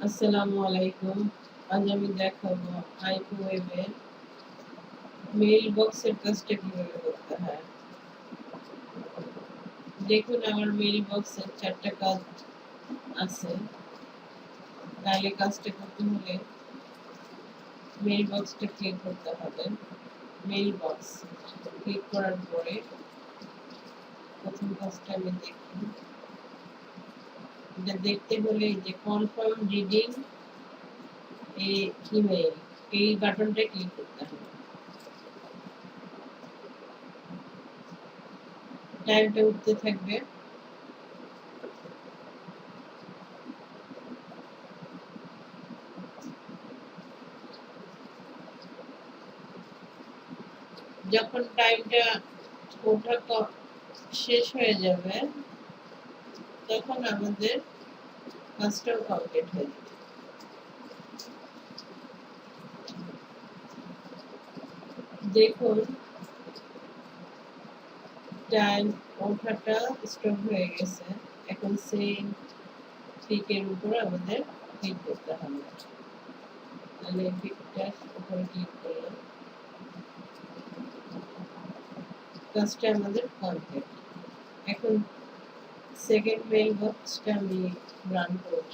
আসসালামু আলাইকুম। আজ আমি দেখাবো ipweb-এ মেইলবক্সের কাজটা কিভাবে করতে হয়। দেখুন আমার মেইলবক্সে 4টা কাজ আছে। তাহলে কাজটা করতে হলে মেইলবক্সটা ক্লিক করতে হবে। মেইলবক্স ক্লিক করার পরে প্রথম কাজটা আমি দেখি। এটা দেখতে হলে এই যে কনফার্ম রিডিং ইমেইল এই বাটনটা ক্লিক করতে হবে। টাইমটা উঠতে থাকবে। যখন টাইমটা ওঠা শেষ হয়ে যাবে তখন আমাদের কাজটাও কমপ্লিট হয়ে যাবে। দেখুন টাইম ওঠাটা স্টপ হয়ে গেছে। এখন সেই টিকের উপর আমাদের ক্লিক করতে হবে। তাহলে টিকটার উপরে ক্লিক করলাম, কাজটা আমাদের কমপ্লিট। এখন সেকেন্ড মেইল বক্সটা আমি রান করব।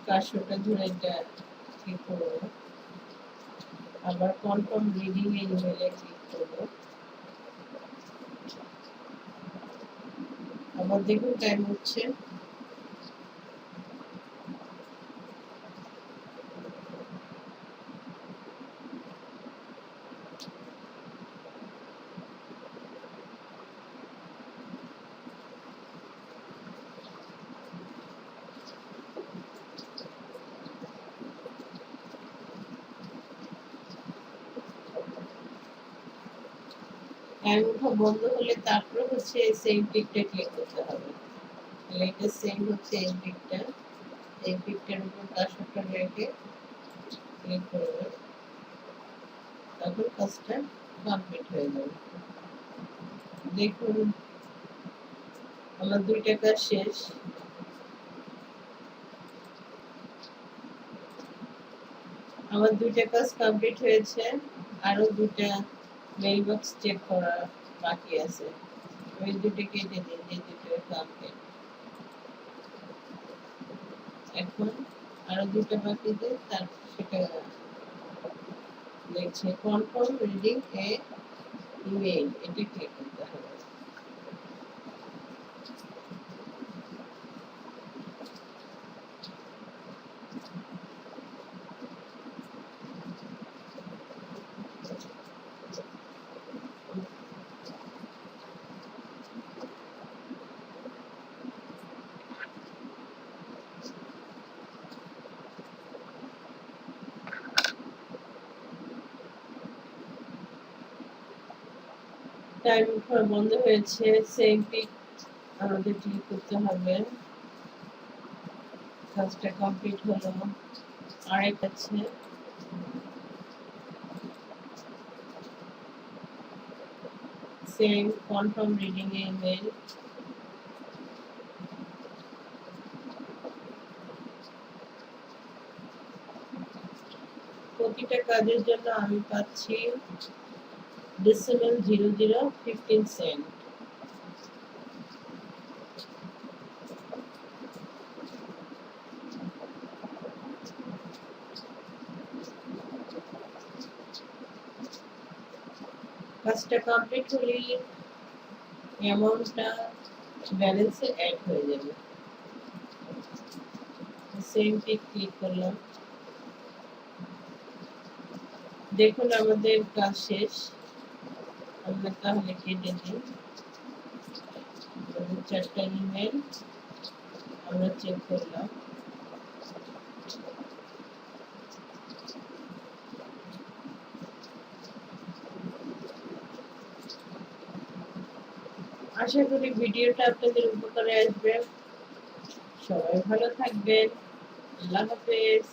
কার্সরটা ধরে এটা ক্লিক করব, আবার কনফার্ম রিডিং এর ইমেইলে ক্লিক করব। আবার দেখুন টাইম হচ্ছে। টাইম ওঠা বন্ধ হলে তারপর হচ্ছে সেম টিকটা ক্লিক করতে হবে। তাহলে এটা সেম হচ্ছে এই টিকটা, এই টিকটার উপর কার্সরটা রেখে ক্লিক করবেন, তখন কাজটা কমপ্লিট হয়ে যাবে। দেখুন আমার 2টা কাজ শেষ। আমার 2টা কাজ কমপ্লিট হয়েছে, আরো 2টা মেইলবক্স চেক করা বাকি আছে। ওই 2টা কেটে দিন, এই 2টা কমপ্লিট। এখন আরো 2টা বাকিতে তার সেটা দেখছে কনফার্ম রিডিং ইমেইল, এটা ক্লিক করতে হবে। টাইম বন্ধ হয়েছে, সেম পিক আমাদের ক্লিক করতে হবে। কাজটা কমপ্লিট হলো। আরেক আছে সেম কনফার্ম রিডিং ইমেইল, প্রতিটা কাজের জন্য আমি পাচ্ছি .0015 কাজটা কমপ্লিট হলেই অ্যামাউন্টটা ব্যালেন্সে অ্যাড হয়ে যাবে। সেম টিক ক্লিক করলাম। দেখুন আমাদের কাজ শেষ। আমরা তাহলে কেটে দিই। 4টা ইমেল আমরা চেক করলাম। আশা করি ভিডিওটা আপনাদের উপকারে আসবে। সবাই ভালো থাকবেন। আল্লাহ হাফেজ।